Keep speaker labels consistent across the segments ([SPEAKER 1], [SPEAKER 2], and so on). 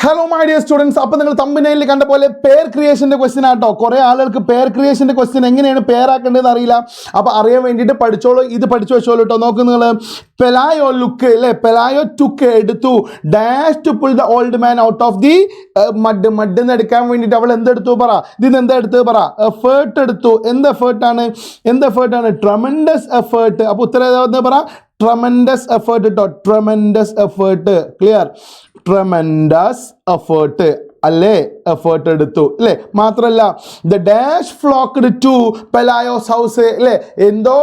[SPEAKER 1] Hello my dear students, അപ്പോൾ നിങ്ങൾ തമ്പനയിൽ കണ്ട പോലെ പെയർ ക്രിയേഷൻ്റെ ക്വസ്റ്റ്യൻ ആട്ടോ. കുറേ ആളുകൾക്ക് പെയർ ക്രിയേഷൻ്റെ ക്വസ്റ്റ്യൻ എങ്ങനെയാണ് പെയർ ആക്കേണ്ടതെന്ന് അറിയില്ല. അപ്പോൾ അറിയാൻ വേണ്ടിയിട്ട് പഠിച്ചോളൂ, ഇത് പഠിച്ചു വെച്ചോളൂ കേട്ടോ. നോക്ക് നിങ്ങൾ, പെലായോ ലുക്ക് അല്ലേ, പെലായോ ടുക്ക് എടുത്തു dash to pull the old man out of the mud. മഡിന്ന് എടുക്കാൻ വേണ്ടിയിട്ട് അവൾ എന്തെടുത്തു പറ, ഇതിന് എന്താ എടുത്ത് പറ, എഫേർട്ട് എടുത്തു. എന്ത് എഫേർട്ടാണ്? Tremendous effort. അപ്പോൾ ഉത്തരം ഏതാ പറ, ട്രമൻഡസ് എഫേർട്ട് കേട്ടോ. Tremendous effort, clear? Tremendous effort അല്ലേ, എഫേർട്ട് എടുത്തു അല്ലേ. മാത്രമല്ല ദ ഡാഷ് ഫ്ലോക്ക്ഡ് ടു പെലായോസ് ഹൗസ് അല്ലേ, എന്തോ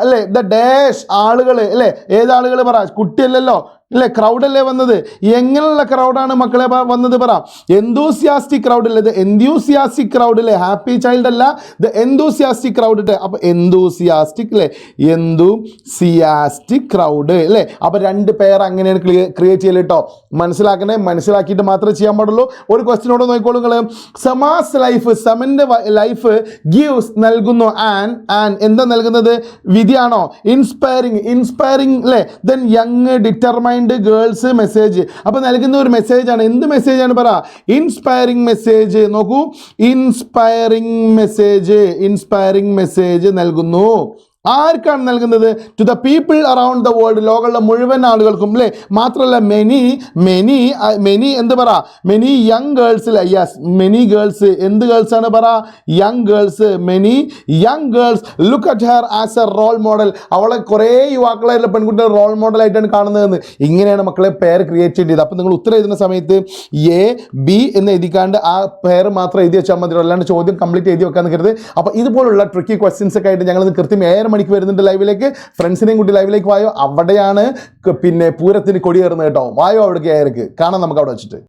[SPEAKER 1] അല്ലേ, ദ ഡാഷ് ആളുകൾ അല്ലേ, ഏതാളുകൾ പറ, കുട്ടിയല്ലല്ലോ അല്ലേ, ക്രൗഡല്ലേ വന്നത്. എങ്ങനെയുള്ള ക്രൗഡാണ് മക്കളെ വന്നത് പറ, എന്തൂസിയാസ്റ്റിക് ക്രൗഡ് അല്ലേ, ഇത് എന്തൂസിയാസ്റ്റിക് ക്രൗഡ് അല്ലേ, ഹാപ്പി ചൈൽഡ് അല്ല, ദ എന്തൂസിയാസ്റ്റിക് ക്രൗഡ് ഇട്ട്. അപ്പോൾ എന്തൂസിയാസ്റ്റിക് അല്ലേ, എന്തൂസിയാസ്റ്റിക് ക്രൗഡ് അല്ലേ. അപ്പോൾ രണ്ട് പേർ അങ്ങനെയാണ് ക്രിയേറ്റ് ചെയ്യൽ കേട്ടോ. മനസ്സിലാക്കിയിട്ട് മാത്രമേ ചെയ്യാൻ പാടുള്ളൂ. ഒരു ക്വസ്റ്റിനോട് നോക്കിക്കോളൂ നിങ്ങൾ. സമാസ് ലൈഫ്, സമൻ്റെ ലൈഫ് ഗീവ്സ് നൽകുന്നു, ആൻ എന്താ നൽകുന്നത്, വിധിയാണോ? ഇൻസ്പയറിംഗ് അല്ലേ. Then young determined girls message. അപ്പോൾ നൽകുന്ന ഒരു മെസ്സേജാണ്. എന്ത് മെസ്സേജാണ് പറ, ഇൻസ്പയറിംഗ് മെസ്സേജ്. നോക്കൂ, ഇൻസ്പയറിംഗ് മെസ്സേജ് നൽകുന്നു. ആർക്കാണ് നൽകുന്നത്? To the people around the world, ലോകമുള്ള മുഴുവൻ ആളുകൾക്കും അല്ലേ. മാത്രമല്ല മെനി എന്ത് പറ, മെനി യങ് ഗേൾസ് അല്ലേ. Yes, many girls. എന്ത് ഗേൾസ് ആണ് പറ, young girls. Many young girls look at her as A role model. അവളെ കുറേ യുവാക്കളായിട്ടുള്ള പെൺകുട്ടികൾ റോൾ മോഡലായിട്ടാണ് കാണുന്നതെന്ന്. ഇങ്ങനെയാണ് മക്കളെ പെയർ ക്രിയേറ്റ് ചെയ്യേണ്ടത്. അപ്പോൾ നിങ്ങൾ ഉത്തരം എഴുതുന്ന സമയത്ത് എ ബി എന്ന് എഴുതിക്കാണ്ട് ആ പെയർ മാത്രം എഴുതി വെച്ചാൽ മതി, അല്ലാണ്ട് ചോദ്യം കംപ്ലീറ്റ് എഴുതി വെക്കാൻ നിൽക്കരുത്. അപ്പോൾ ഇതുപോലുള്ള ട്രിക്കി ക്വസ്റ്റ്യൻസ് ഒക്കെ ആയിട്ട് ഞങ്ങൾ കൃത്യം 7 മണിക്ക് വരുന്നുണ്ട് ലൈവിലേക്ക്. ഫ്രണ്ട്സിനെയും കൂട്ടി ലൈവിലേക്ക് വായോ. അവിടെയാണ് പിന്നെ പൂരത്തിന് കൊടിയേറുന്നത് കേട്ടോ. വായോ അവിടേക്ക് 7 കാണാം നമുക്ക് അവിടെ വെച്ചിട്ട്.